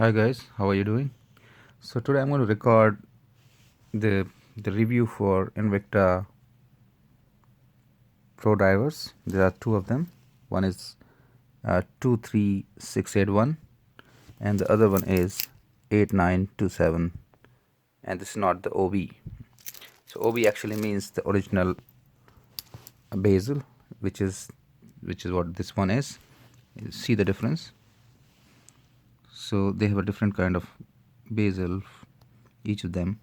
Hi guys, how are you doing? So today I'm going to record the review for Invicta Pro drivers. There are two of them. One is 23681 and the other one is 8927, and this is not the OB. So OB actually means the original bezel, which is what this one is. You see the difference? So they have a different kind of bezel, each of them.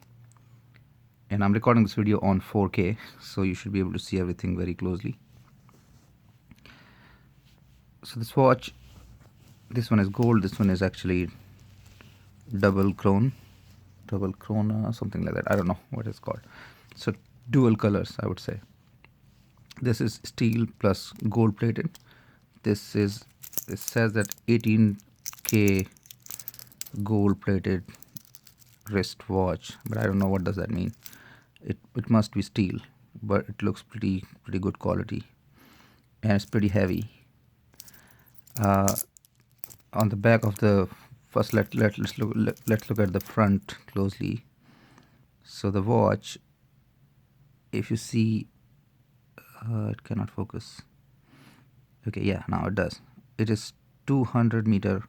And I'm recording this video on 4K, so you should be able to see everything very closely. So this watch, this one is gold, this one is actually double chrome, something like that. I don't know what it's called. So dual colors, I would say. This is steel plus gold plated. It says that 18K gold plated wrist watch, but I don't know what does that mean. It must be steel, but it looks pretty good quality, and it's pretty heavy. On the back of the first, let's look at the front closely. So the watch, if you see, it cannot focus. Okay, yeah, now it does. It is 200-meter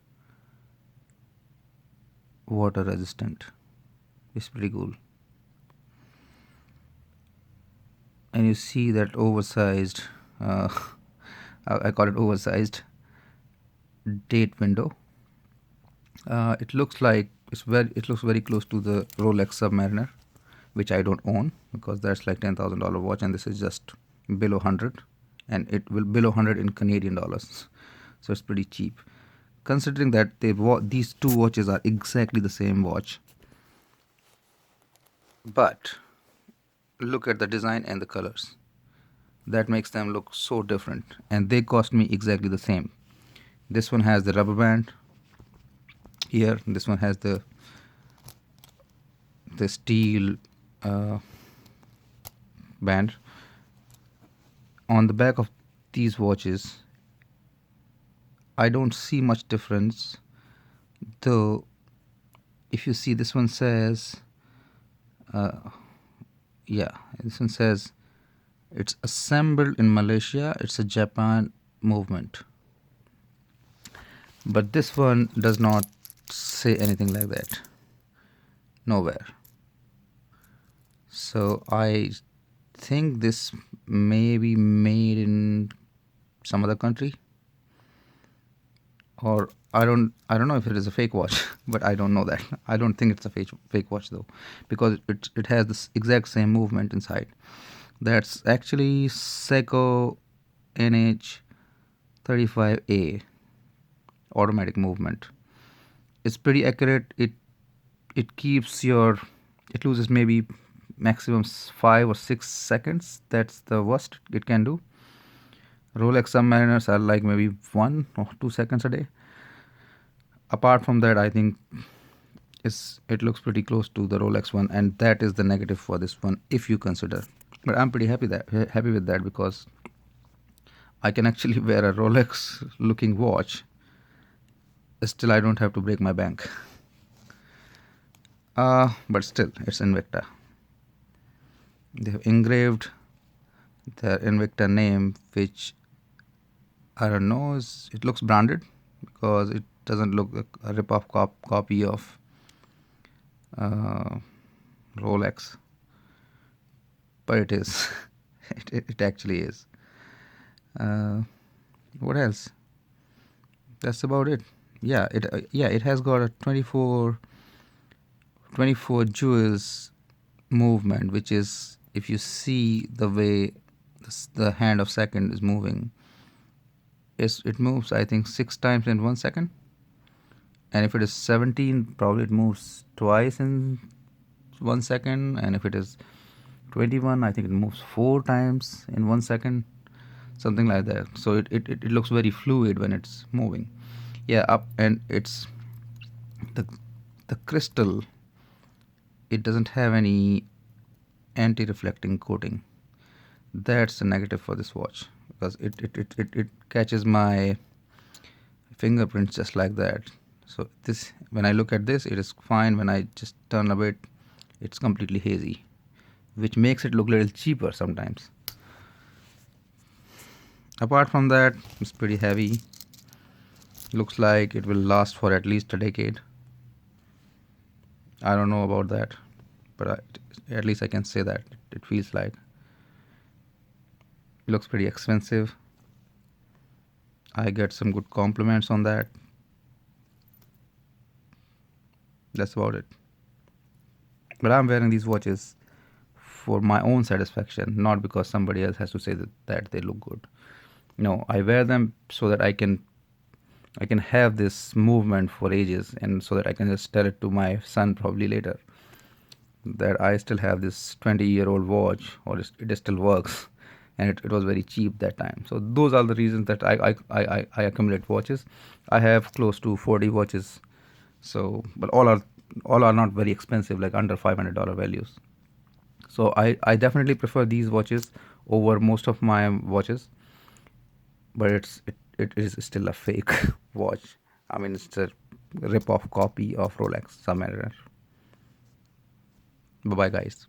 water resistant. It's pretty cool. And you see that oversized, I call it oversized date window. It looks like it looks very close to the Rolex Submariner, which I don't own because that's like $10,000 watch, and this is just below 100, and it will below 100 in Canadian dollars, so it's pretty cheap. Considering that these two watches are exactly the same watch, but look at the design and the colors. That makes them look so different, and they cost me exactly the same. This one has the rubber band here. This one has the steel band. On the back of these watches, I don't see much difference, though. If you see, this one says, this one says it's assembled in Malaysia. It's a Japan movement, but this one does not say anything like that, nowhere. So I think this may be made in some other country, or I don't know if it is a fake watch, but I don't know that. I don't think it's a fake watch though, because it has this exact same movement inside. That's actually Seiko NH35A automatic movement. It's pretty accurate. It loses maybe maximum 5 or 6 seconds. That's the worst it can do. Rolex Submariners are like maybe 1 or 2 seconds a day. Apart from that, I think it looks pretty close to the Rolex one, and that is the negative for this one if you consider. But I'm pretty happy with that, because I can actually wear a Rolex looking watch. Still, I don't have to break my bank. But still, it's Invicta. They have engraved their Invicta name, which I don't know, it looks branded, because it doesn't look like a rip-off copy of Rolex, but it is. it actually is. What else? That's about it. Yeah, it has got a 24 jewels movement, which is, if you see the way the hand of second is moving, it moves, I think, 6 times in 1 second. And if it is 17, probably it moves twice in 1 second. And if it is 21, I think it moves 4 times in 1 second, something like that. So it looks very fluid when it's moving. Yeah, and it's the crystal. It doesn't have any anti-reflecting coating. That's the negative for this watch, because it catches my fingerprints just like that. So this, when I look at this, it is fine. When I just turn a bit, it's completely hazy, which makes it look a little cheaper sometimes. Apart from that, it's pretty heavy. Looks like it will last for at least a decade. I don't know about that, but at least I can say that it feels like. It looks pretty expensive. I get some good compliments on that. That's about it. But I'm wearing these watches for my own satisfaction, not because somebody else has to say that they look good. No, I wear them so that I can have this movement for ages, and so that I can just tell it to my son probably later that I still have this 20-year-old watch, or it still works, and it was very cheap that time. So those are the reasons that I accumulate watches. I have close to 40 watches, so but all are not very expensive, like under $500 values. So I definitely prefer these watches over most of my watches, but it is still a fake watch. I mean, it's a rip-off copy of Rolex somewhere. Bye bye, guys.